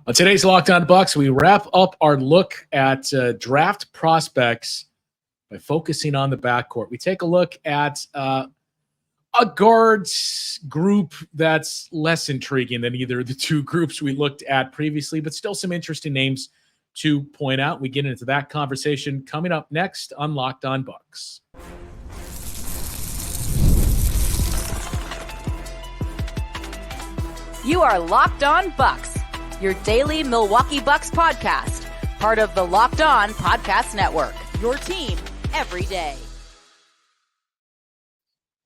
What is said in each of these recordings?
On today's Locked On Bucks, we wrap up our look at draft prospects by focusing on the backcourt. We take a look at a guards group that's less intriguing than either of the two groups we looked at previously, but still some interesting names to point out. We get into that conversation coming up next on Locked On Bucks. You are Locked On Bucks, your daily Milwaukee Bucks podcast, part of the Locked On Podcast Network, your team every day.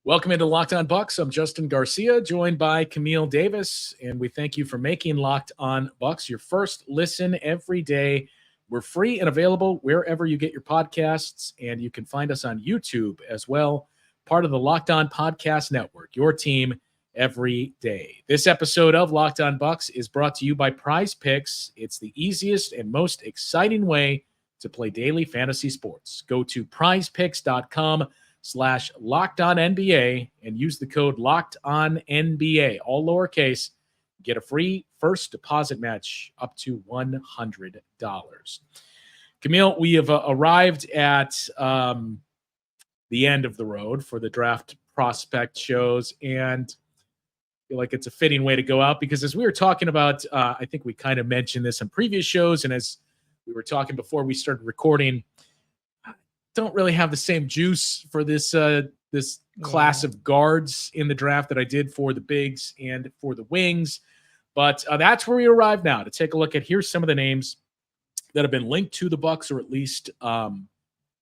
Welcome into Locked On Bucks. I'm Justin Garcia, joined by Camille Davis, and we thank you for making Locked On Bucks your first listen every day. We're free and available wherever you get your podcasts, and you can find us on YouTube as well, part of the Locked On Podcast Network, your team every day. This episode of Locked On Bucks is brought to you by Prize Picks. It's the easiest and most exciting way to play daily fantasy sports. Go to prizepicks.com/LockedOnNBA and use the code LockedOnNBA, all lowercase. Get a free first deposit match up to $100. Camille, we have arrived at the end of the road for the draft prospect shows, and feel like it's a fitting way to go out because as we were talking about, I think we kind of mentioned this in previous shows, and as we were talking before we started recording, I don't really have the same juice for this class of guards in the draft that I did for the bigs and for the wings. But that's where we arrive now to take a look at here's some of the names that have been linked to the Bucks, or at least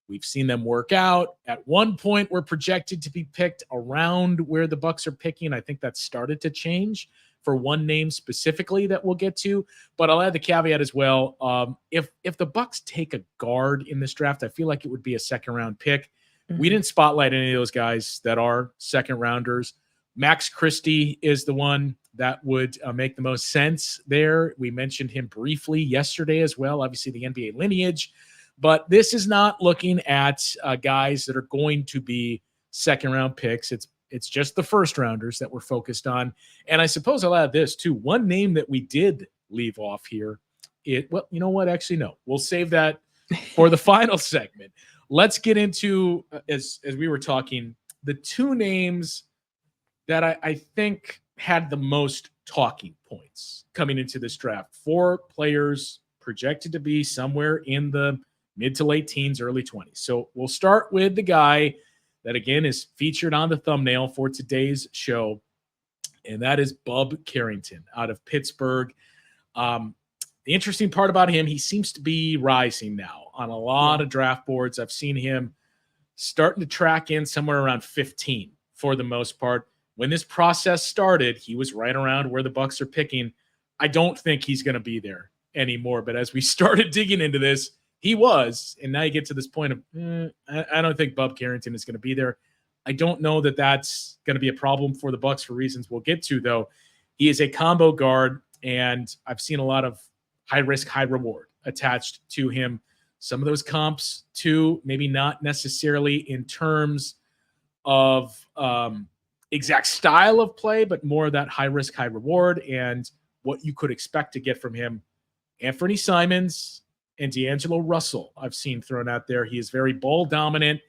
we've seen them work out. At one point, we're projected to be picked around where the Bucks are picking. I think that started to change for one name specifically that we'll get to. But I'll add the caveat as well. If the Bucks take a guard in this draft, I feel like it would be a second-round pick. Mm-hmm. We didn't spotlight any of those guys that are second-rounders. Max Christie is the one that would make the most sense there. We mentioned him briefly yesterday as well, obviously the NBA lineage. But this is not looking at guys that are going to be second-round picks. It's just the first-rounders that we're focused on. And I suppose I'll add this, too. One name that we did leave off here, well, you know what? Actually, no. We'll save that for the final segment. Let's get into, as we were talking, the two names that I think had the most talking points coming into this draft. 4 players projected to be somewhere in the mid to late teens, early 20s. So we'll start with the guy that, again, is featured on the thumbnail for today's show, and that is Bub Carrington out of Pittsburgh. The interesting part about him, he seems to be rising now on a lot of draft boards. I've seen him starting to track in somewhere around 15 for the most part. When this process started, he was right around where the Bucks are picking. I don't think he's going to be there anymore, but as we started digging into this, he was, and now you get to this point of, I don't think Bub Carrington is going to be there. I don't know that that's going to be a problem for the Bucks for reasons we'll get to, though. He is a combo guard, and I've seen a lot of high risk, high reward attached to him. Some of those comps, too, maybe not necessarily in terms of exact style of play, but more of that high risk, high reward and what you could expect to get from him. Anthony Simons and D'Angelo Russell I've seen thrown out there. He is very ball dominant,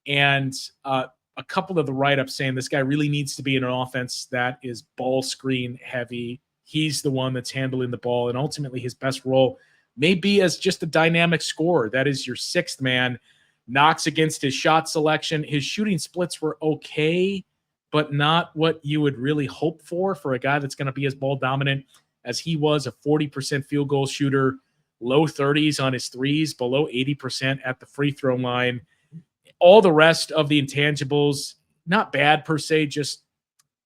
and a couple of the write-ups saying this guy really needs to be in an offense that is ball screen heavy. He's the one that's handling the ball, and ultimately his best role may be as just a dynamic scorer. That is your sixth man. Knocks against his shot selection. His shooting splits were okay, but not what you would really hope for a guy that's going to be as ball dominant as he was, a 40% field goal shooter, low 30s on his threes, below 80% at the free throw line. All the rest of the intangibles, not bad per se, just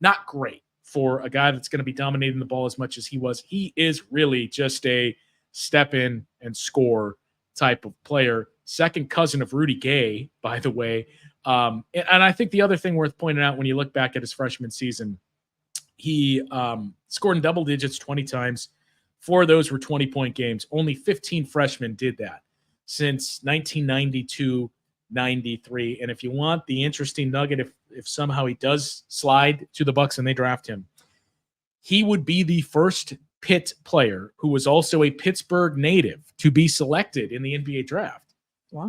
not great for a guy that's going to be dominating the ball as much as he was. He is really just a step in and score type of player. Second cousin of Rudy Gay, by the way. And I think the other thing worth pointing out when you look back at his freshman season, he scored in double digits 20 times. 4 of those were 20-point games. Only 15 freshmen did that since 1992-93. And if you want the interesting nugget, if somehow he does slide to the Bucks and they draft him, he would be the first Pitt player who was also a Pittsburgh native to be selected in the NBA draft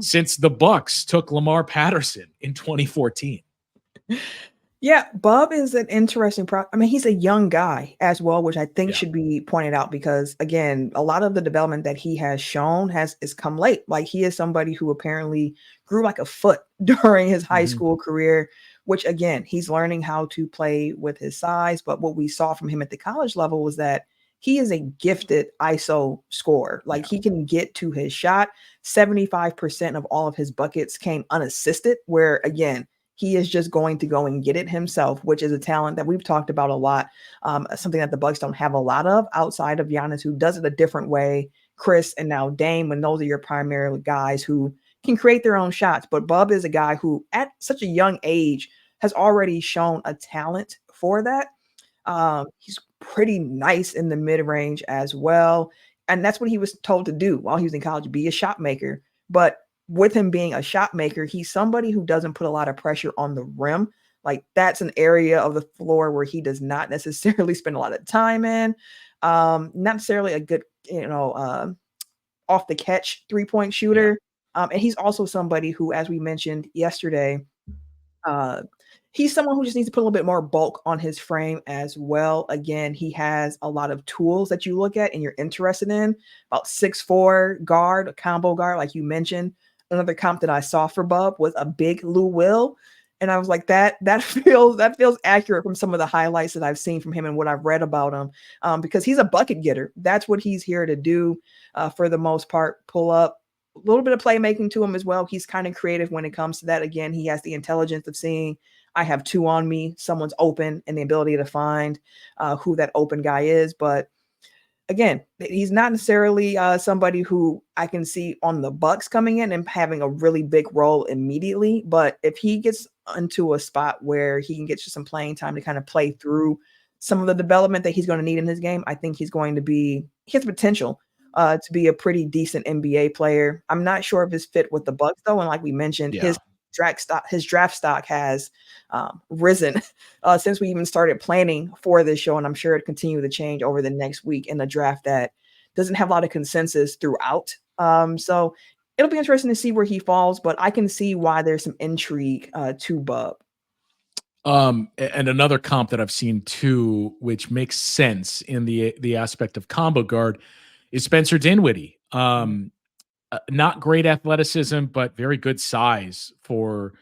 since the Bucks took Lamar Patterson in 2014. Yeah, Bub is an interesting I mean, he's a young guy as well, which I think Yeah. should be pointed out because, again, a lot of the development that he has shown is come late. Like, he is somebody who apparently grew like a foot during his high school career, which, again, he's learning how to play with his size. But what we saw from him at the college level was that he is a gifted ISO scorer. Like, he can get to his shot. 75% of all of his buckets came unassisted, where, again, he is just going to go and get it himself, which is a talent that we've talked about a lot. Something that the Bucks don't have a lot of outside of Giannis, who does it a different way. Chris and now Dame, and those are your primary guys who can create their own shots. But Bub is a guy who, at such a young age, has already shown a talent for that. He's pretty nice in the mid-range as well. And that's what he was told to do while he was in college, be a shot maker. But with him being a shot maker, he's somebody who doesn't put a lot of pressure on the rim. Like, that's an area of the floor where he does not necessarily spend a lot of time in. Not necessarily a good, off the catch 3-point shooter. And he's also somebody who, as we mentioned yesterday, he's someone who just needs to put a little bit more bulk on his frame as well. Again, he has a lot of tools that you look at and you're interested in. About 6'4" guard, a combo guard, like you mentioned. Another comp that I saw for Bub was a big Lou Will. And I was like, that feels accurate from some of the highlights that I've seen from him and what I've read about him, because he's a bucket getter. That's what he's here to do for the most part. Pull up, a little bit of playmaking to him as well. He's kind of creative when it comes to that. Again, he has the intelligence of seeing, I have two on me, someone's open, and the ability to find who that open guy is. But again, he's not necessarily somebody who I can see on the Bucks coming in and having a really big role immediately. But if he gets into a spot where he can get you some playing time to kind of play through some of the development that he's going to need in his game, I think he has potential to be a pretty decent NBA player. I'm not sure of his fit with the Bucks, though. And like we mentioned, his draft stock has risen since we even started planning for this show, and I'm sure it continue to change over the next week in the draft that doesn't have a lot of consensus throughout. So it'll be interesting to see where he falls, but I can see why there's some intrigue to Bub. And another comp that I've seen too, which makes sense in the aspect of combo guard, is Spencer Dinwiddie. Not great athleticism, but very good size for,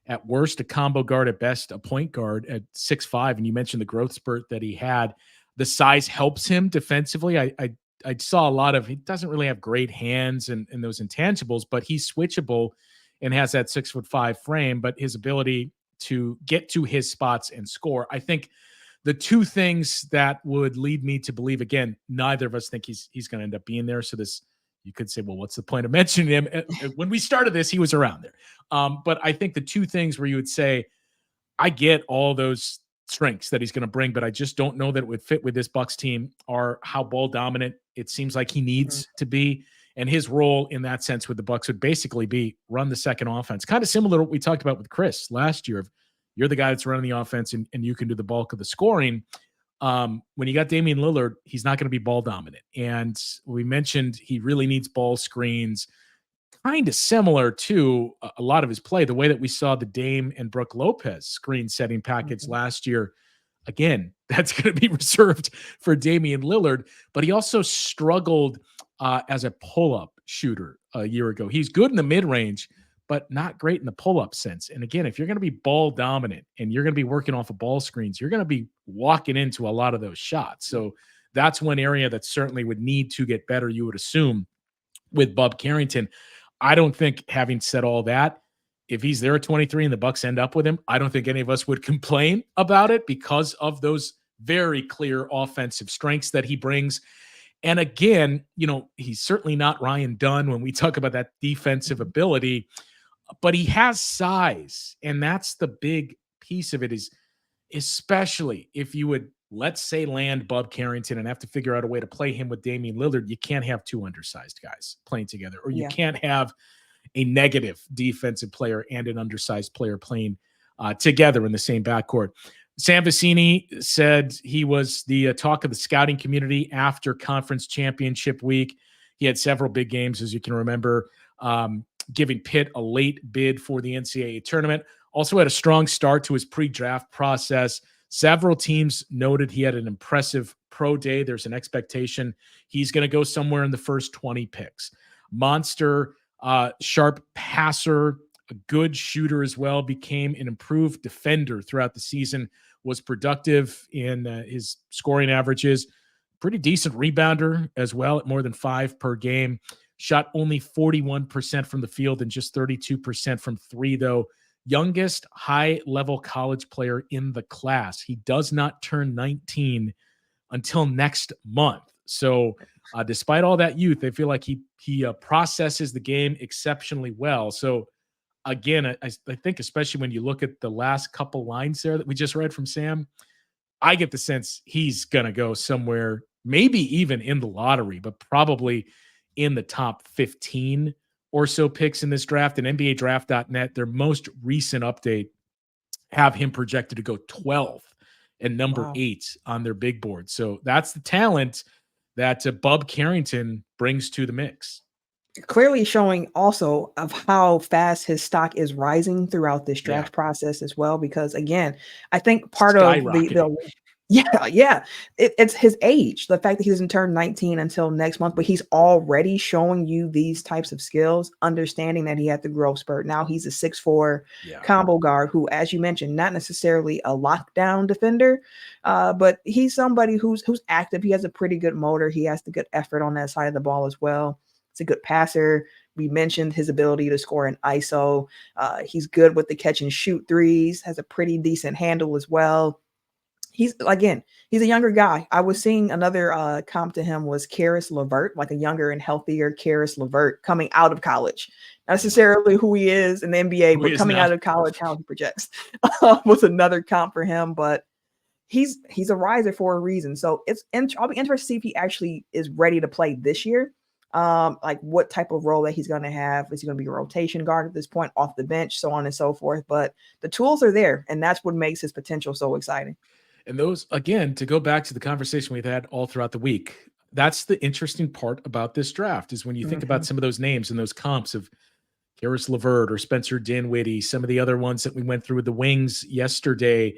at worst, a combo guard, at best, a point guard at 6'5". And you mentioned the growth spurt that he had. The size helps him defensively. I saw a lot of, he doesn't really have great hands and those intangibles, but he's switchable and has that 6'5" frame, but his ability to get to his spots and score. I think the two things that would lead me to believe, again, neither of us think he's going to end up being there. So this, you could say, well, what's the point of mentioning him? When we started this, he was around there. But I think the two things where you would say, I get all those strengths that he's going to bring, but I just don't know that it would fit with this Bucks team, are how ball dominant it seems like he needs to be. And his role in that sense with the Bucks would basically be run the second offense. Kind of similar to what we talked about with Chris last year. You're the guy that's running the offense and you can do the bulk of the scoring. When you got Damian Lillard, he's not going to be ball dominant. And we mentioned he really needs ball screens, kind of similar to a lot of his play, the way that we saw the Dame and Brooke Lopez screen setting package last year. Again, that's going to be reserved for Damian Lillard, but he also struggled as a pull-up shooter a year ago. He's good in the mid-range, but not great in the pull-up sense. And again, if you're going to be ball dominant and you're going to be working off of ball screens, you're going to be walking into a lot of those shots. So that's one area that certainly would need to get better, you would assume, with Bub Carrington. I don't think, having said all that, if he's there at 23 and the Bucks end up with him, I don't think any of us would complain about it because of those very clear offensive strengths that he brings. And again, he's certainly not Ryan Dunn when we talk about that defensive ability, but he has size. And that's the big piece of it, is especially if you would, let's say, land Bub Carrington and have to figure out a way to play him with Damian Lillard. You can't have two undersized guys playing together, or you can't have a negative defensive player and an undersized player playing together in the same backcourt. Sam Vecini said he was the talk of the scouting community after conference championship week. He had several big games, as you can remember, giving Pitt a late bid for the NCAA tournament. Also had a strong start to his pre-draft process. Several teams noted he had an impressive pro day. There's an expectation he's going to go somewhere in the first 20 picks. Monster, sharp passer, a good shooter as well, became an improved defender throughout the season, was productive in his scoring averages, pretty decent rebounder as well at more than 5 per game. Shot only 41% from the field and just 32% from three, though. Youngest high-level college player in the class. He does not turn 19 until next month. So despite all that youth, they feel like he processes the game exceptionally well. So again, I think especially when you look at the last couple lines there that we just read from Sam, I get the sense he's going to go somewhere, maybe even in the lottery, but probably in the top 15 or so picks in this draft. And NBA Draft.net, their most recent update, have him projected to go 12th and number 8 on their big board. So that's the talent that Bub Carrington brings to the mix. Clearly showing also of how fast his stock is rising throughout this draft process as well. Because again, I think part of it's his age, the fact that he doesn't turn 19 until next month, but he's already showing you these types of skills, understanding that he had the growth spurt. Now he's a 6'4" combo guard who, as you mentioned, not necessarily a lockdown defender, but he's somebody who's active. He has a pretty good motor. He has the good effort on that side of the ball as well. It's a good passer. We mentioned his ability to score in ISO. He's good with the catch and shoot threes, has a pretty decent handle as well. He's a younger guy. I was seeing another comp to him was Karis LeVert, like a younger and healthier Karis LeVert coming out of college. Not necessarily who he is in the NBA, but coming out of college, how he projects was another comp for him. But he's a riser for a reason. So I'll be interested to see if he actually is ready to play this year. Like what type of role that he's going to have. Is he going to be a rotation guard at this point, off the bench, so on and so forth? But the tools are there, and that's what makes his potential so exciting. And those, again, to go back to the conversation we've had all throughout the week, that's the interesting part about this draft is when you think about some of those names and those comps of Karis LeVert or Spencer Dinwiddie, some of the other ones that we went through with the Wings yesterday.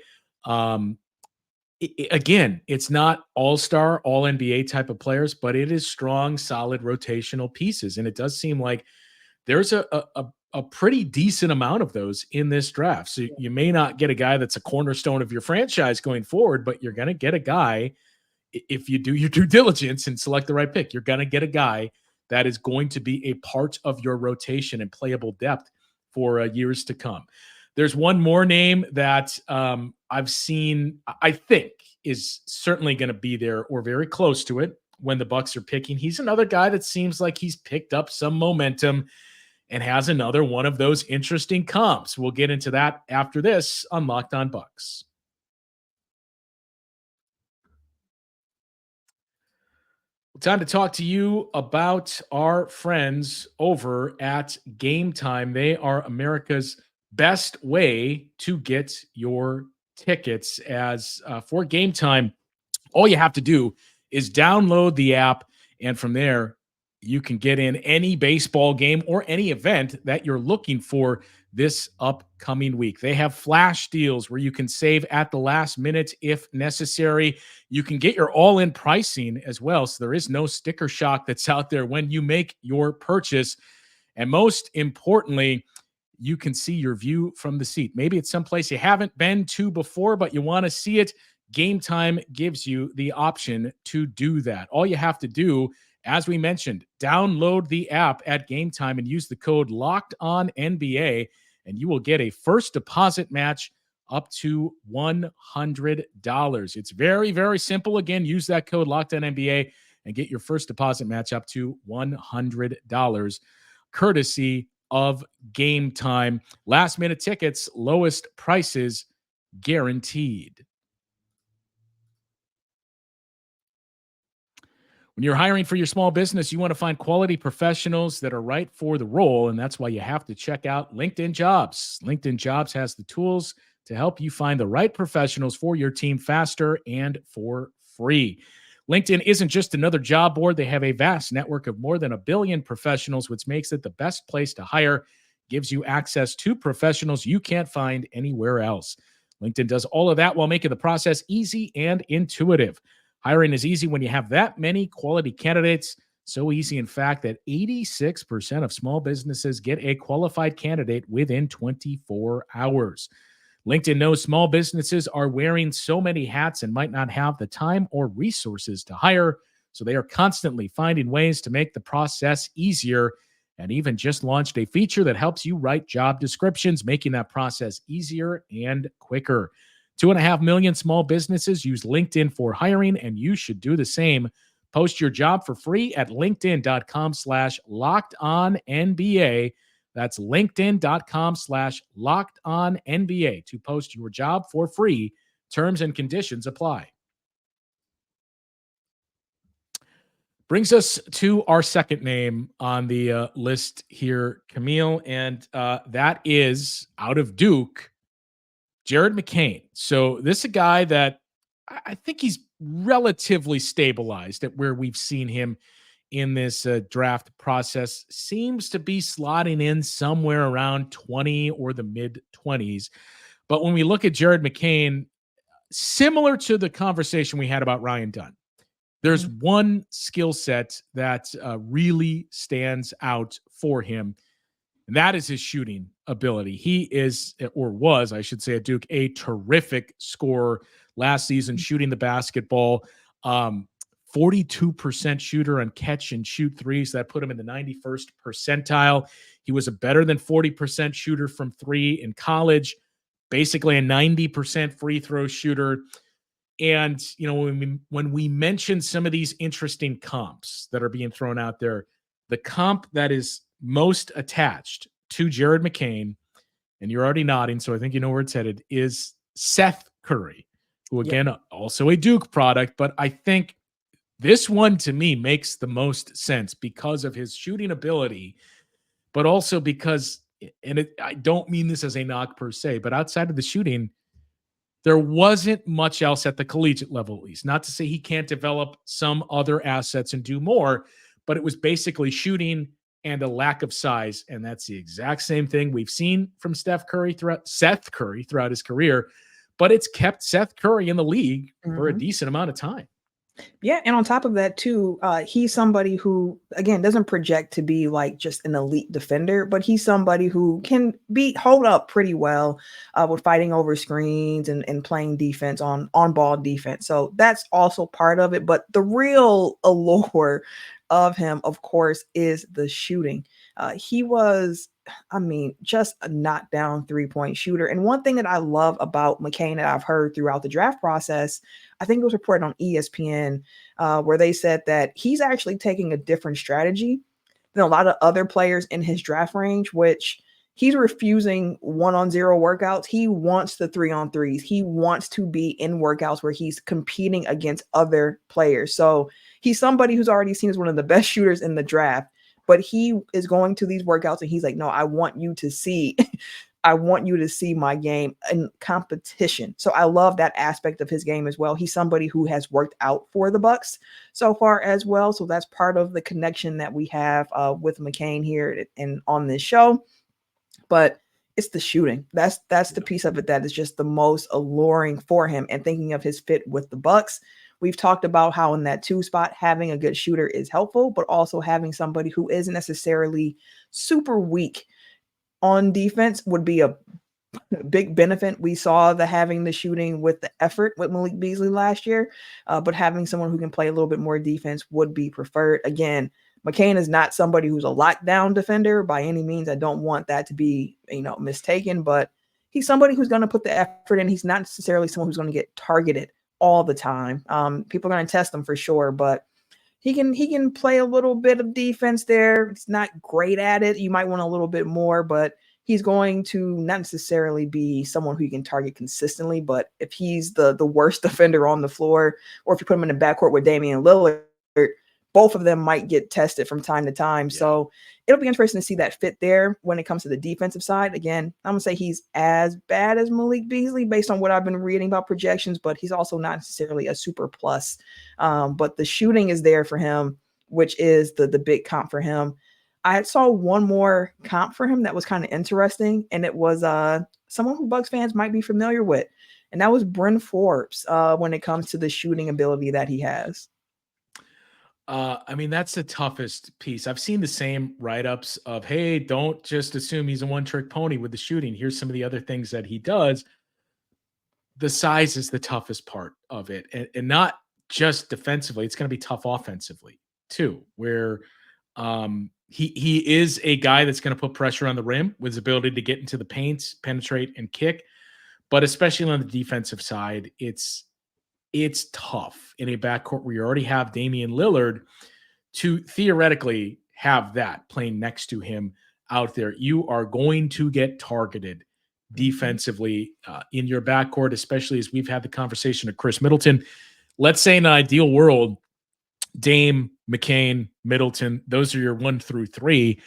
Again, it's not all-star, all-NBA type of players, but it is strong, solid rotational pieces. And it does seem like there's a pretty decent amount of those in this draft. So you may not get a guy that's a cornerstone of your franchise going forward, but you're going to get a guy, if you do your due diligence and select the right pick, you're going to get a guy that is going to be a part of your rotation and playable depth for years to come. There's one more name that I've seen, I think, is certainly going to be there or very close to it when the Bucks are picking. He's another guy that seems like he's picked up some momentum and has another one of those interesting comps. We'll get into that after this on Locked On Bucks. Time to talk to you about our friends over at Game Time. They are America's best way to get your tickets. As for Game Time, all you have to do is download the app, and from there, you can get in any baseball game or any event that you're looking for this upcoming week. They have flash deals where you can save at the last minute if necessary. You can get your all-in pricing as well, so there is no sticker shock that's out there when you make your purchase. And most importantly, you can see your view from the seat. Maybe it's someplace you haven't been to before, but you want to see it. Game Time gives you the option to do that. All you have to do, as we mentioned, download the app at Game Time and use the code LOCKEDONNBA, and you will get a first deposit match up to $100. It's very, very simple. Again, use that code LOCKEDONNBA and get your first deposit match up to $100, courtesy of Game Time. Last minute tickets, lowest prices guaranteed. When you're hiring for your small business, you want to find quality professionals that are right for the role, and that's why you have to check out LinkedIn Jobs. LinkedIn Jobs has the tools to help you find the right professionals for your team faster and for free. LinkedIn isn't just another job board. They have a vast network of more than 1 billion professionals, which makes it the best place to hire, gives you access to professionals you can't find anywhere else. LinkedIn does all of that while making the process easy and intuitive. Hiring is easy when you have that many quality candidates. So easy, in fact, that 86% of small businesses get a qualified candidate within 24 hours. LinkedIn knows small businesses are wearing so many hats and might not have the time or resources to hire, so they are constantly finding ways to make the process easier, and even just launched a feature that helps you write job descriptions, making that process easier and quicker. 2.5 million small businesses use LinkedIn for hiring, and you should do the same. Post your job for free at linkedin.com/lockedonnba. That's linkedin.com/lockedonnba to post your job for free. Terms and conditions apply. Brings us to our second name on the list here, Camille, and that is out of Duke, Jared McCain. So this is a guy that I think he's relatively stabilized at where we've seen him in this draft process. Seems to be slotting in somewhere around 20 or the mid 20s. But when we look at Jared McCain, similar to the conversation we had about Ryan Dunn, there's one skill set that really stands out for him, and that is his shooting ability. He is, or was, I should say, at Duke, a terrific scorer last season, shooting the basketball. 42% shooter on catch and shoot threes. That put him in the 91st percentile. He was a better than 40% shooter from three in college, basically a 90% free throw shooter. And, you know, when we mention some of these interesting comps that are being thrown out there, the comp that is most attached to Jared McCain, and you're already nodding, so I think you know where it's headed, is Seth Curry, who, again, also a Duke product. But I think this one, to me, makes the most sense because of his shooting ability, but also because, and I don't mean this as a knock per se, but outside of the shooting, there wasn't much else at the collegiate level, at least. Not to say he can't develop some other assets and do more, but it was basically shooting and a lack of size. And that's the exact same thing we've seen from Seth Curry throughout his career, but it's kept Seth Curry in the league for a decent amount of time. Yeah, and on top of that too, he's somebody who, again, doesn't project to be like just an elite defender, but he's somebody who can hold up pretty well with fighting over screens and playing defense on ball defense. So that's also part of it. But the real allure of him, of course, is the shooting. He was, just a knockdown 3-point shooter. And one thing that I love about McCain that I've heard throughout the draft process, I think it was reported on ESPN, where they said that he's actually taking a different strategy than a lot of other players in his draft range, which he's refusing 1-on-0 workouts. He wants the 3-on-3s. He wants to be in workouts where he's competing against other players. So he's somebody who's already seen as one of the best shooters in the draft, but he is going to these workouts and he's like, no, I want you to see my game in competition. So I love that aspect of his game as well. He's somebody who has worked out for the Bucks so far as well. So that's part of the connection that we have with McCain here and on this show. But it's the shooting. That's the piece of it that is just the most alluring for him. And thinking of his fit with the Bucks, we've talked about how in that 2 spot, having a good shooter is helpful, but also having somebody who isn't necessarily super weak on defense would be a big benefit. We saw having the shooting with the effort with Malik Beasley last year, but having someone who can play a little bit more defense would be preferred. Again, McCain is not somebody who's a lockdown defender by any means. I don't want that to be, mistaken, but he's somebody who's going to put the effort in. He's not necessarily someone who's going to get targeted all the time. People are going to test him for sure, but he can play a little bit of defense there. He's not great at it. You might want a little bit more, but he's going to not necessarily be someone who you can target consistently. But if he's the worst defender on the floor, or if you put him in the backcourt with Damian Lillard, both of them might get tested from time to time. Yeah. So it'll be interesting to see that fit there when it comes to the defensive side. Again, I'm going to say he's as bad as Malik Beasley based on what I've been reading about projections, but he's also not necessarily a super plus. But the shooting is there for him, which is the big comp for him. I saw one more comp for him that was kind of interesting, and it was someone who Bucks fans might be familiar with, and that was Bryn Forbes when it comes to the shooting ability that he has. I mean, that's the toughest piece. I've seen the same write-ups of, hey, don't just assume he's a one-trick pony with the shooting. Here's some of the other things that he does. The size is the toughest part of it, and not just defensively. It's going to be tough offensively too, where he is a guy that's going to put pressure on the rim with his ability to get into the paint, penetrate, and kick. But especially on the defensive side, it's tough in a backcourt where you already have Damian Lillard to theoretically have that playing next to him out there. You are going to get targeted defensively in your backcourt, especially as we've had the conversation of Chris Middleton. Let's say in an ideal world, Dame, McCain, Middleton, those are your 1 through 3.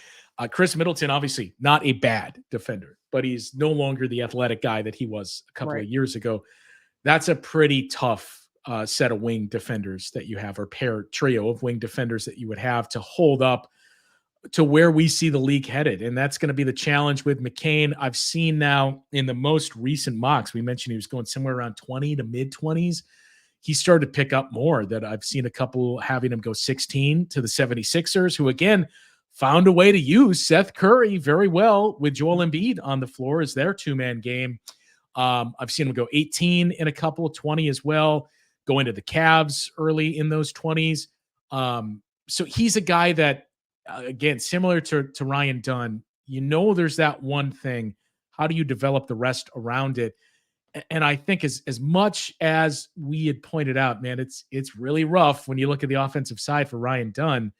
Chris Middleton, obviously not a bad defender, but he's no longer the athletic guy that he was a couple of years ago. That's a pretty tough set of wing defenders that you have, or trio of wing defenders that you would have to hold up to where we see the league headed. And that's going to be the challenge with McCain. I've seen now in the most recent mocks, we mentioned he was going somewhere around 20 to mid 20s. He started to pick up more. That I've seen a couple having him go 16 to the 76ers, who again found a way to use Seth Curry very well with Joel Embiid on the floor as their two-man game. I've seen him go 18 in a couple, 20 as well, going to the Cavs early in those 20s. So he's a guy that, again, similar to Ryan Dunn, there's that one thing. How do you develop the rest around it? And I think as much as we had pointed out, man, it's really rough when you look at the offensive side for Ryan Dunn.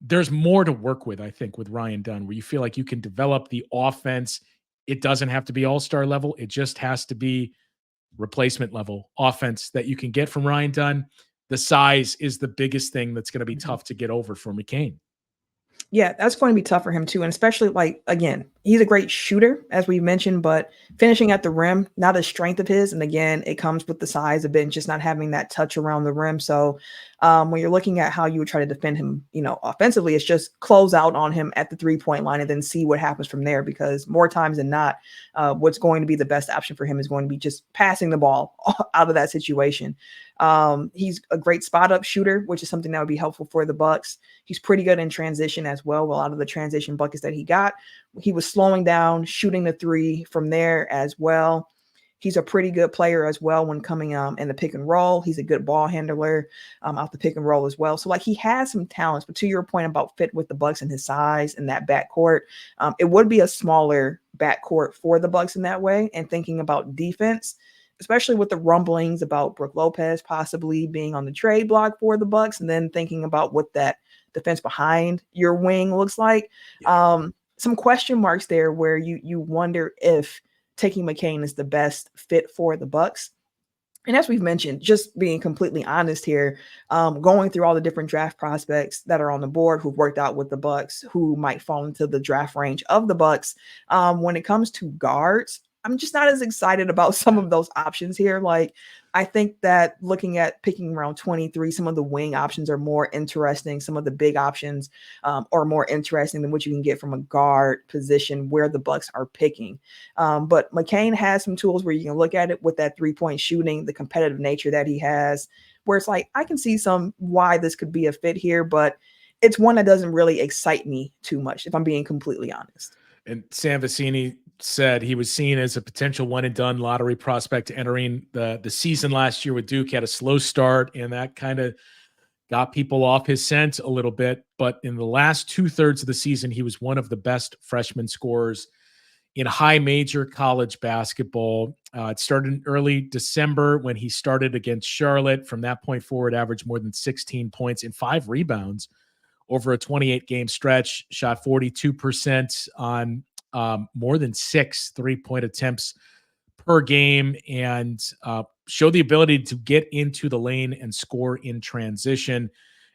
There's more to work with, I think, with Ryan Dunn, where you feel like you can develop the offense. It doesn't have to be all-star level. It just has to be replacement level offense that you can get from Ryan Dunn. The size is the biggest thing that's going to be tough to get over for McCain. Yeah, that's going to be tough for him too. And especially, again, he's a great shooter, as we mentioned, but finishing at the rim, not a strength of his. And again, it comes with the size a bit and just not having that touch around the rim. So when you're looking at how you would try to defend him, offensively, it's just close out on him at the 3-point line and then see what happens from there. Because more times than not, what's going to be the best option for him is going to be just passing the ball out of that situation. He's a great spot up shooter, which is something that would be helpful for the Bucks. He's pretty good in transition as well. A lot of the transition buckets that he got, he was slowing down, shooting the 3 from there as well. He's a pretty good player as well when coming in the pick and roll. He's a good ball handler out the pick and roll as well. So he has some talents, but to your point about fit with the Bucks and his size and that backcourt, it would be a smaller backcourt for the Bucks in that way. And thinking about defense, especially with the rumblings about Brook Lopez possibly being on the trade block for the Bucks, and then thinking about what that defense behind your wing looks like. Yeah. Some question marks there where you wonder if taking McCain is the best fit for the Bucks. And as we've mentioned, just being completely honest here, going through all the different draft prospects that are on the board who've worked out with the Bucks, who might fall into the draft range of the Bucks, when it comes to guards, I'm just not as excited about some of those options here. I think that looking at picking around 23, some of the wing options are more interesting. Some of the big options are more interesting than what you can get from a guard position where the Bucks are picking. But McCain has some tools where you can look at it with that 3-point shooting, the competitive nature that he has, where it's I can see why this could be a fit here, but it's one that doesn't really excite me too much, if I'm being completely honest. And Sam Vecini said he was seen as a potential one-and-done lottery prospect entering the season last year with Duke. He had a slow start, and that kind of got people off his scent a little bit. But in the last 2/3 of the season, he was one of the best freshman scorers in high major college basketball. It started in early December when he started against Charlotte. From that point forward, averaged more than 16 points and 5 rebounds over a 28-game stretch, shot 42% on more than 6 3-point attempts per game, and show the ability to get into the lane and score in transition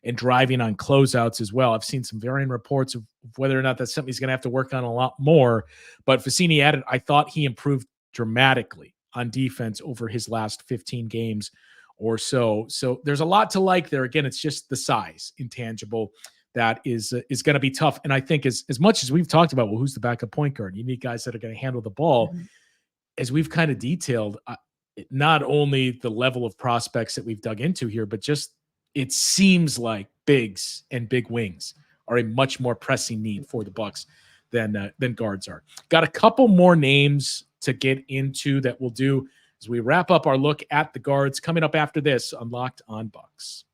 and driving on closeouts as well. I've seen some varying reports of whether or not that's something he's going to have to work on a lot more. But Facini added, I thought he improved dramatically on defense over his last 15 games or so. So there's a lot to like there. Again, it's just the size intangible that is going to be tough. And I think as much as we've talked about, well, who's the backup point guard? You need guys that are going to handle the ball. Mm-hmm. As we've kind of detailed, not only the level of prospects that we've dug into here, but just it seems like bigs and big wings are a much more pressing need for the Bucks than guards are. Got a couple more names to get into that we'll do as we wrap up our look at the guards coming up after this on Locked On Bucks.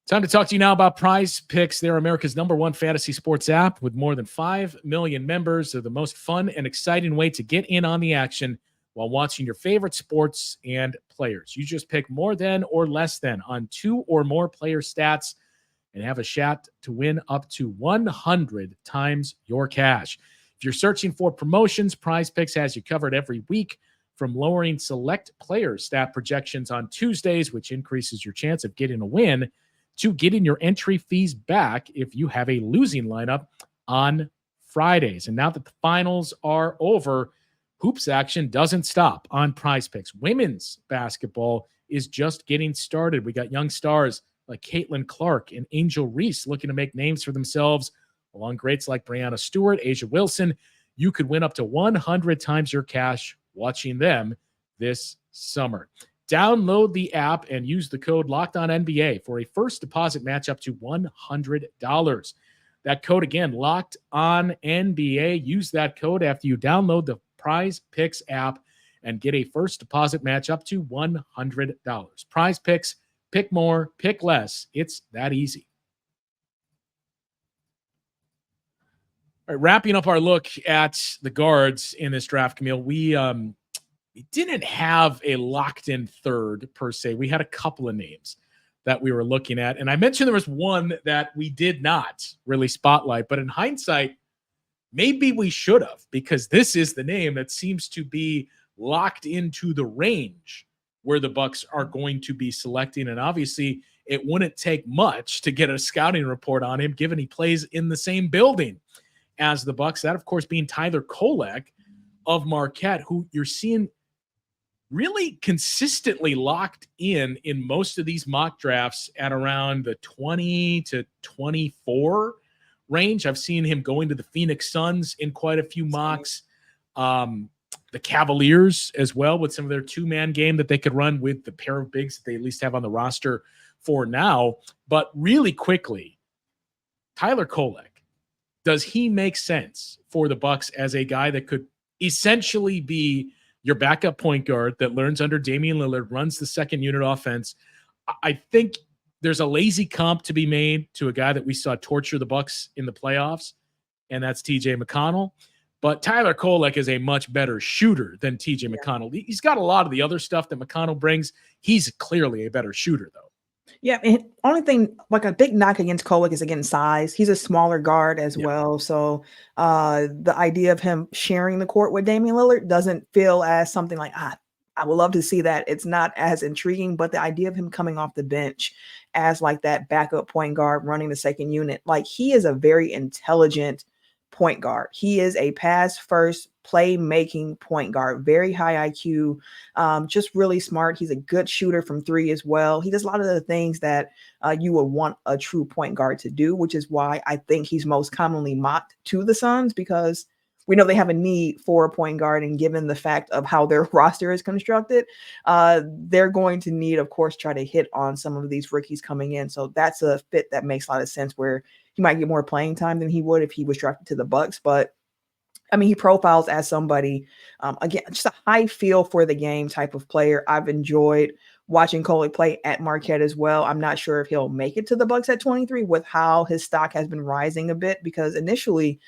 Time to talk to you now about Prize Picks. They're America's #1 fantasy sports app with more than 5 million members. They're the most fun and exciting way to get in on the action while watching your favorite sports and players. You just pick more than or less than on 2 or more player stats and have a shot to win up to 100 times your cash. If you're searching for promotions, Prize Picks has you covered every week, from lowering select player stat projections on Tuesdays, which increases your chance of getting a win, to getting your entry fees back if you have a losing lineup on Fridays. And now that the finals are over, hoops action doesn't stop on Prize Picks. Women's basketball is just getting started. We got young stars like Caitlin Clark and Angel Reese looking to make names for themselves, along greats like Brianna Stewart, Asia Wilson. You could win up to 100 times your cash watching them this summer. Download the app and use the code LOCKEDONNBA for a first deposit match up to $100. That code again, LOCKEDONNBA. Use that code after you download the Prize Picks app and get a first deposit match up to $100. Prize Picks, pick more, pick less. It's that easy. All right, wrapping up our look at the guards in this draft, Camille, we didn't have a locked-in third per se. We had a couple of names that we were looking at, and I mentioned there was one that we did not really spotlight, but in hindsight, maybe we should have, because this is the name that seems to be locked into the range where the Bucks are going to be selecting, and obviously it wouldn't take much to get a scouting report on him, given he plays in the same building as the Bucks. That, of course, being Tyler Kolek of Marquette, who you're seeing really consistently locked in most of these mock drafts at around the 20 to 24 range. I've seen him going to the Phoenix Suns in quite a few mocks. The Cavaliers as well, with some of their two-man game that they could run with the pair of bigs that they at least have on the roster for now. But really quickly, Tyler Kolek, does he make sense for the Bucks as a guy that could essentially be your backup point guard that learns under Damian Lillard, runs the second unit offense? I think there's a lazy comp to be made to a guy that we saw torture the Bucks in the playoffs, and that's TJ McConnell. But Tyler Kolek is a much better shooter than TJ McConnell. He's got a lot of the other stuff that McConnell brings. He's clearly a better shooter, though. Yeah, and only thing, like a big knock against Kolek is, again, size. He's a smaller guard as well. So the idea of him sharing the court with Damian Lillard doesn't feel as something like, I would love to see that. It's not as intriguing, but the idea of him coming off the bench as like that backup point guard running the second unit, like he is a very intelligent point guard. He is a pass first playmaking point guard, very high IQ, just really smart. He's a good shooter from three as well. He does a lot of the things that you would want a true point guard to do, which is why I think he's most commonly mocked to the Suns, because we know they have a need for a point guard, and given the fact of how their roster is constructed, they're going to need, of course, try to hit on some of these rookies coming in. So that's a fit that makes a lot of sense, where he might get more playing time than he would if he was drafted to the Bucks. But I mean, he profiles as somebody, again, just a high feel for the game type of player. I've enjoyed watching Kolek play at Marquette as well. I'm not sure if he'll make it to the Bucks at 23 with how his stock has been rising a bit, because initially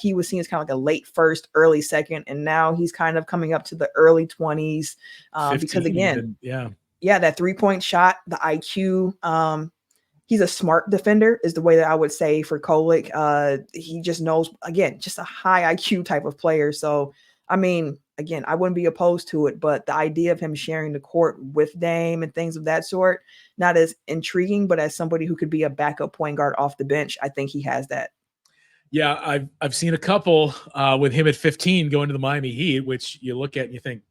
he was seen as kind of like a late first, early second, and now he's kind of coming up to the early 20s because, again, that three-point shot, the IQ, he's a smart defender is the way that I would say for Kolek. He just knows, again, just a high IQ type of player. So I mean, again, I wouldn't be opposed to it, but the idea of him sharing the court with Dame and things of that sort, not as intriguing, but as somebody who could be a backup point guard off the bench, I think he has that. Yeah, I've seen a couple with him at 15 going to the Miami Heat, which you look at and you think,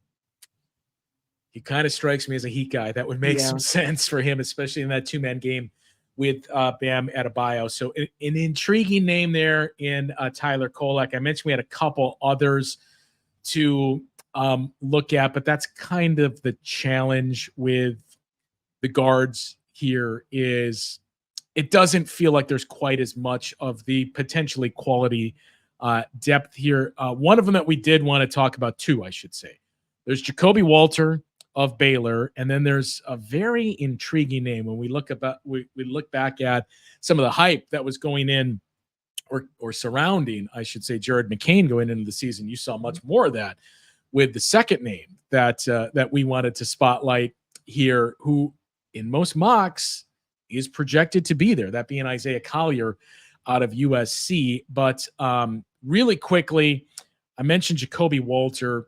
he kind of strikes me as a Heat guy. That would make some sense for him, especially in that two-man game with Bam Adebayo. So an intriguing name there in Tyler Kolek. I mentioned we had a couple others to look at, but that's kind of the challenge with the guards here is it doesn't feel like there's quite as much of the potentially quality depth here. One of them that we did want to talk about, two, I should say. There's Jacoby Walter of Baylor, and then there's a very intriguing name when we look back at some of the hype that was going in or surrounding, I should say, Jared McCain going into the season. You saw much more of that with the second name that we wanted to spotlight here, who in most mocks is projected to be there, that being Isaiah Collier out of USC. But really quickly, I mentioned Jacoby Walter.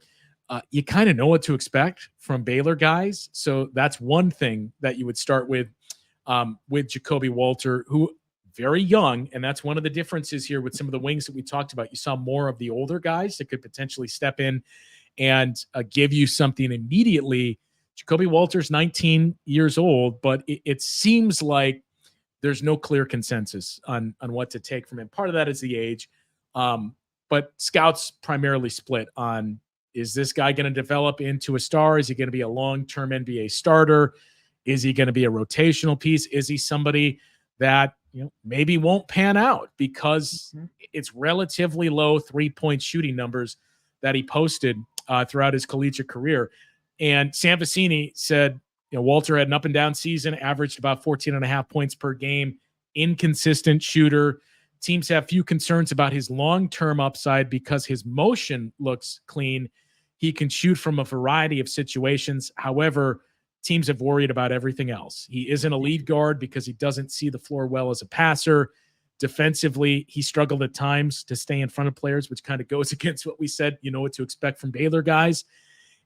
You kind of know what to expect from Baylor guys. So that's one thing that you would start with Jacoby Walter, who very young. And that's one of the differences here with some of the wings that we talked about. You saw more of the older guys that could potentially step in and give you something immediately. Jacoby Walter's 19 years old, but it seems like there's no clear consensus on what to take from him. Part of that is the age. But scouts primarily split on, is this guy going to develop into a star? Is he going to be a long-term NBA starter? Is he going to be a rotational piece? Is he somebody that maybe won't pan out because it's relatively low three-point shooting numbers that he posted throughout his collegiate career? And Sam Vecini said, Walter had an up and down season, averaged about 14.5 points per game, inconsistent shooter. Teams have few concerns about his long-term upside because his motion looks clean. He can shoot from a variety of situations. However, teams have worried about everything else. He isn't a lead guard because he doesn't see the floor well as a passer. Defensively, he struggled at times to stay in front of players, which kind of goes against what we said, what to expect from Baylor guys.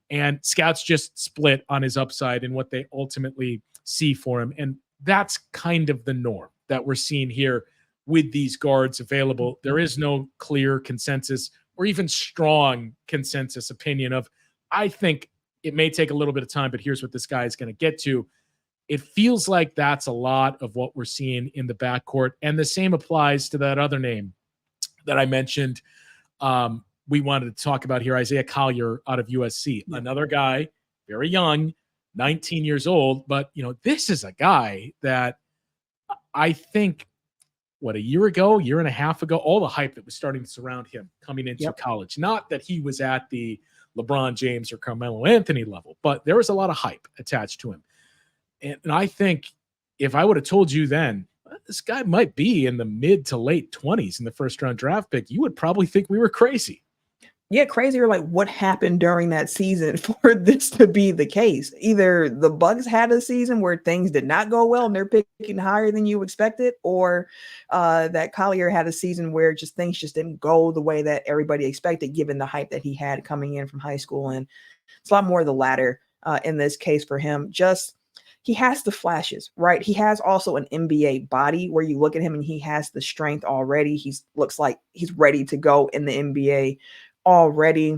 And scouts just split on his upside and what they ultimately see for him. And that's kind of the norm that we're seeing here with these guards available. There is no clear consensus or even strong consensus opinion of, I think it may take a little bit of time, but here's what this guy is going to get to. It feels like that's a lot of what we're seeing in the backcourt. And the same applies to that other name that I mentioned. We wanted to talk about here, Isaiah Collier out of USC, another guy, very young, 19 years old. But, this is a guy that I think, a year and a half ago, all the hype that was starting to surround him coming into college. Not that he was at the LeBron James or Carmelo Anthony level, but there was a lot of hype attached to him. And I think if I would have told you then, this guy might be in the mid to late 20s in the first round draft pick, you would probably think we were crazy. Yeah, crazy, or like what happened during that season for this to be the case. Either the Bucks had a season where things did not go well and they're picking higher than you expected, or that Collier had a season where things just didn't go the way that everybody expected, given the hype that he had coming in from high school. And it's a lot more of the latter in this case for him. He has the flashes, right? He has also an NBA body where you look at him and he has the strength already. Looks like he's ready to go in the NBA already.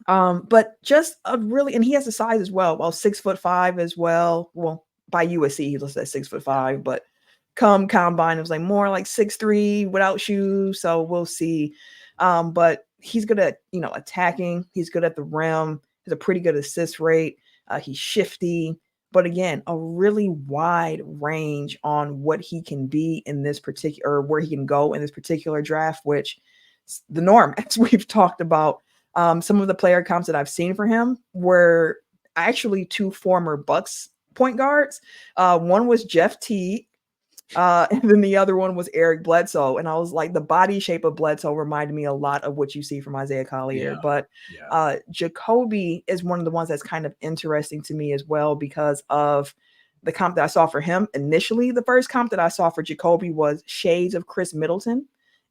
But just and he has the size as well. 6'5" as well. Well, by USC, he looks at 6'5", but come combine, it was like more like 6'3" without shoes. So we'll see. But he's good at, attacking. He's good at the rim. Has a pretty good assist rate. He's shifty. But again, a really wide range on what he can be in this particular, or where he can go in this particular draft, which is the norm, as we've talked about. Some of the player comps that I've seen for him were actually two former Bucks point guards. One was Jeff Teague, and then the other one was Eric Bledsoe. And I was like, the body shape of Bledsoe reminded me a lot of what you see from Isaiah Collier. But Jacoby is one of the ones that's kind of interesting to me as well, because of the comp that I saw for him. Initially, the first comp that I saw for Jacoby was shades of Chris Middleton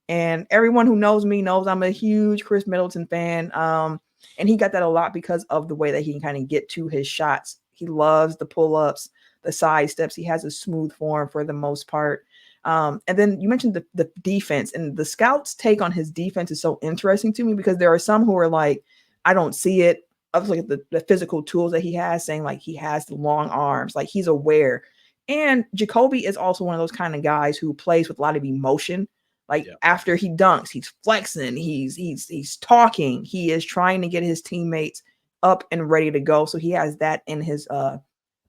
And everyone who knows me knows I'm a huge Chris Middleton fan. And he got that a lot because of the way that he can kind of get to his shots. He loves the pull-ups, the side steps. He has a smooth form for the most part. And then you mentioned the defense, and the scouts' take on his defense is so interesting to me because there are some who are like, I don't see it. I was looking at the physical tools that he has, saying like he has the long arms, like he's aware. And Jacoby is also one of those kind of guys who plays with a lot of emotion. Like after he dunks, he's flexing, he's talking, he is trying to get his teammates up and ready to go. So he has that in his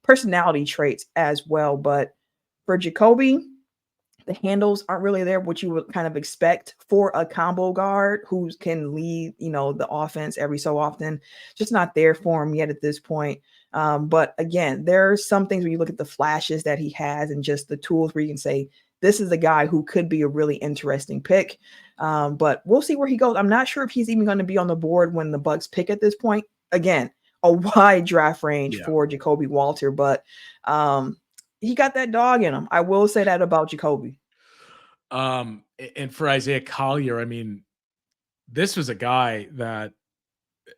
personality traits as well. But for Jacoby, the handles aren't really there, what you would kind of expect for a combo guard who can lead, the offense every so often. Just not there for him yet at this point. But again, there are some things where you look at the flashes that he has and just the tools where you can say, this is a guy who could be a really interesting pick. But we'll see where he goes. I'm not sure if he's even going to be on the board when the Bucks pick at this point. Again, a wide draft range for Jacoby Walter, but he got that dog in him. I will say that about Jacoby. And for Isaiah Collier, I mean, this was a guy that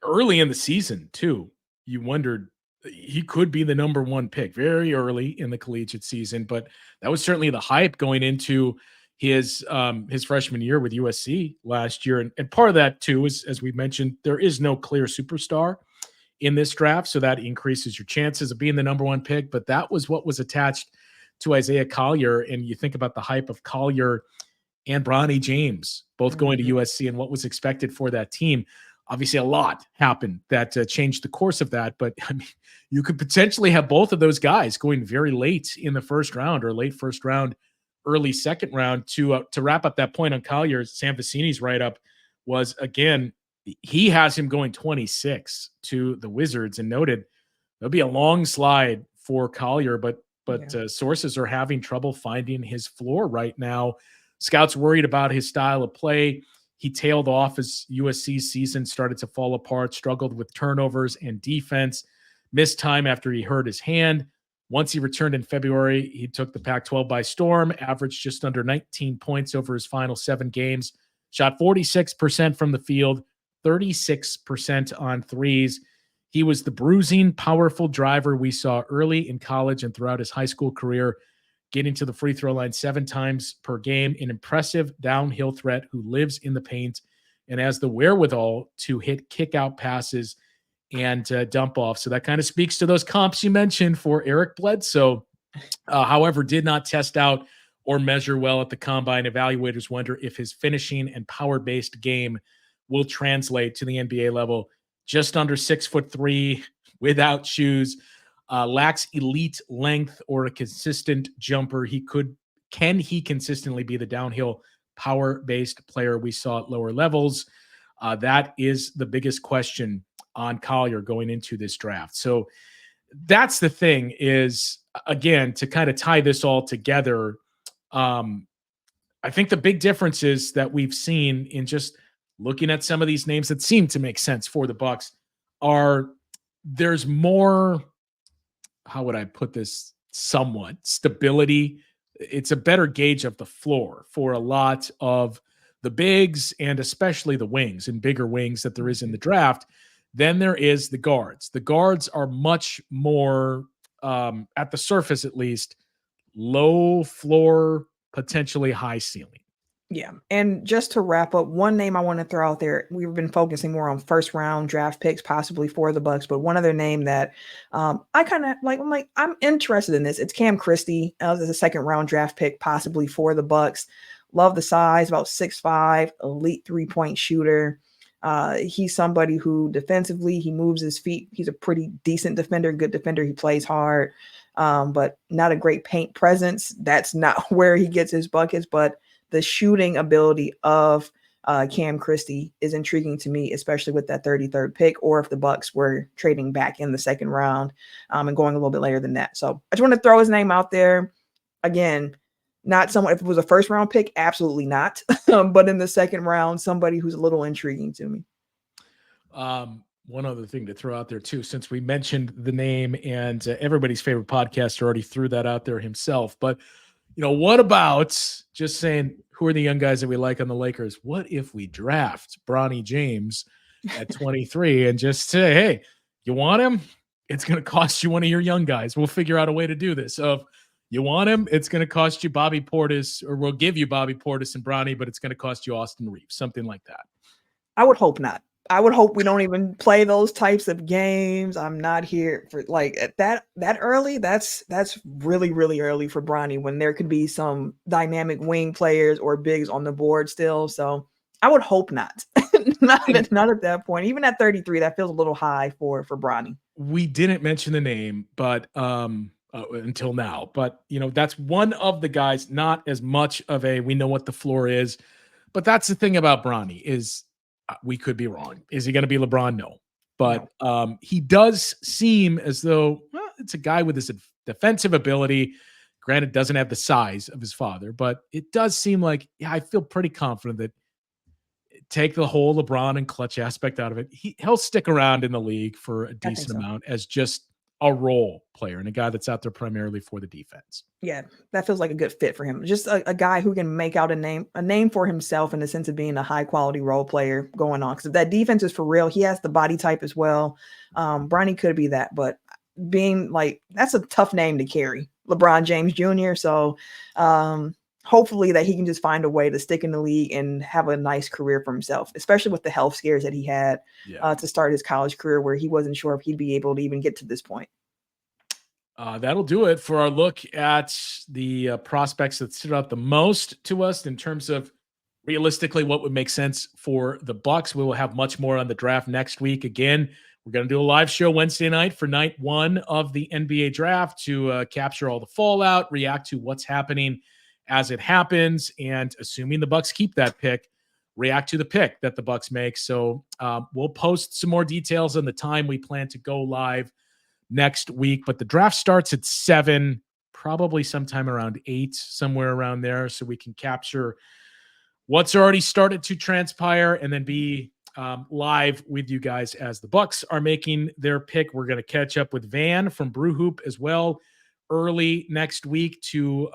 early in the season too, you wondered he could be the number one pick very early in the collegiate season, but that was certainly the hype going into his freshman year with USC last year. And part of that too is, as we mentioned, there is no clear superstar in this draft, so that increases your chances of being the number one pick. But that was what was attached to Isaiah Collier. And you think about the hype of Collier and Bronny James both going to USC and what was expected for that team. Obviously, a lot happened that changed the course of that. But I mean, you could potentially have both of those guys going very late in the first round or late first round, early second round. To wrap up that point on Collier, Sam Vecini's write-up was, again, he has him going 26 to the Wizards and noted there'll be a long slide for Collier, but sources are having trouble finding his floor right now. Scouts worried about his style of play. He tailed off as USC's season started to fall apart, struggled with turnovers and defense, missed time after he hurt his hand. Once he returned in February, he took the Pac-12 by storm, averaged just under 19 points over his final 7 games, shot 46% from the field, 36% on threes. He was the bruising, powerful driver we saw early in college and throughout his high school career, getting to the free throw line 7 times per game, an impressive downhill threat who lives in the paint and has the wherewithal to hit kick-out passes and dump off. So that kind of speaks to those comps you mentioned for Eric Bledsoe. However, did not test out or measure well at the combine. Evaluators wonder if his finishing and power-based game will translate to the NBA level. Just under 6'3", without shoes, lacks elite length or a consistent jumper. Can he consistently be the downhill power-based player we saw at lower levels? That is the biggest question on Collier going into this draft. So that's the thing is, again, to kind of tie this all together, I think the big difference is that we've seen in just looking at some of these names that seem to make sense for the Bucks are there's more, how would I put this, somewhat stability. It's a better gauge of the floor for a lot of the bigs and especially the wings and bigger wings that there is in the draft. Then there is the guards. The guards are much more, at the surface at least, low floor, potentially high ceiling. Yeah. And just to wrap up, one name I want to throw out there, we've been focusing more on first round draft picks, possibly for the Bucks, but one other name that I kind of like, I'm interested in this. It's Cam Christie as a second round draft pick, possibly for the Bucks. Love the size, about 6'5", elite 3-point shooter. He's somebody who defensively, he moves his feet. He's a pretty decent defender, good defender. He plays hard, but not a great paint presence. That's not where he gets his buckets, but the shooting ability of Cam Christie is intriguing to me, especially with that 33rd pick, or if the Bucks were trading back in the second round and going a little bit later than that. So I just want to throw his name out there. Again, not someone, if it was a first round pick, absolutely not. But in the second round, somebody who's a little intriguing to me. One other thing to throw out there too, since we mentioned the name and everybody's favorite podcaster already threw that out there himself, but what about just saying who are the young guys that we like on the Lakers? What if we draft Bronny James at 23 and just say, hey, you want him? It's going to cost you one of your young guys. We'll figure out a way to do this. So you want him? It's going to cost you Bobby Portis, or we'll give you Bobby Portis and Bronny, but it's going to cost you Austin Reeves, something like that. I would hope not. I would hope we don't even play those types of games. I'm not here for like that early. That's really, really early for Bronny when there could be some dynamic wing players or bigs on the board still. So I would hope not. not at that point. Even at 33, that feels a little high for Bronny. We didn't mention the name, but until now. But that's one of the guys, not as much of a we know what the floor is. But that's the thing about Bronny is we could be wrong. Is he going to be LeBron? No. But he does seem as though it's a guy with this defensive ability. Granted, doesn't have the size of his father, but it does seem like, I feel pretty confident that take the whole LeBron and clutch aspect out of it. He'll stick around in the league for a decent amount as just a role player and a guy that's out there primarily for the defense. Yeah, that feels like a good fit for him. Just a guy who can make out a name for himself in the sense of being a high quality role player going on. Because if that defense is for real, he has the body type as well. Bronny could be that, but being like, that's a tough name to carry, LeBron James Jr. So hopefully that he can just find a way to stick in the league and have a nice career for himself, especially with the health scares that he had to start his college career where he wasn't sure if he'd be able to even get to this point. That'll do it for our look at the prospects that stood out the most to us in terms of realistically what would make sense for the Bucks. We will have much more on the draft next week. Again, we're going to do a live show Wednesday night for night 1 of the NBA draft to capture all the fallout, react to what's happening as it happens, and assuming the Bucks keep that pick, react to the pick that the Bucks make. So we'll post some more details on the time we plan to go live next week, but the draft starts at 7, probably sometime around 8, somewhere around there, so we can capture what's already started to transpire and then be live with you guys as the Bucks are making their pick. We're going to catch up with Van from Brew Hoop as well early next week to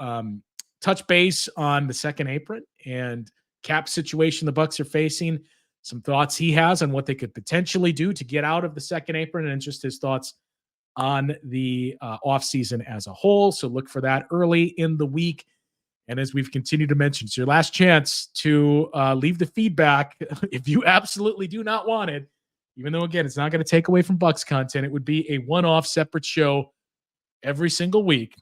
touch base on the second apron and cap situation the Bucks are facing, some thoughts he has on what they could potentially do to get out of the second apron, and just his thoughts on the offseason as a whole. So look for that early in the week. And as we've continued to mention, it's your last chance to leave the feedback. If you absolutely do not want it, even though, again, it's not going to take away from Bucks content, it would be a one-off separate show every single week.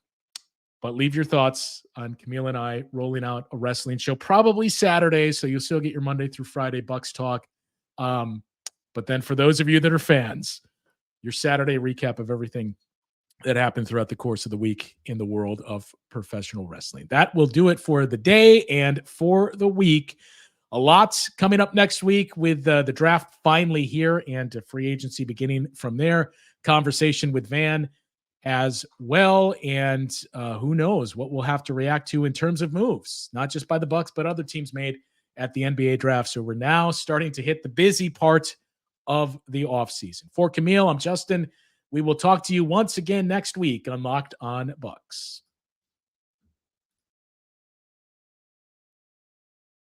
But leave your thoughts on Camille and I rolling out a wrestling show, probably Saturday, so you'll still get your Monday through Friday Bucks talk. But then for those of you that are fans, your Saturday recap of everything that happened throughout the course of the week in the world of professional wrestling. That will do it for the day and for the week. A lot coming up next week with the draft finally here and free agency beginning from there. Conversation with Van as well. And who knows what we'll have to react to in terms of moves, not just by the Bucks, but other teams made at the NBA draft. So we're now starting to hit the busy part of the offseason. For Camille, I'm Justin. We will talk to you once again next week on Locked On Bucks.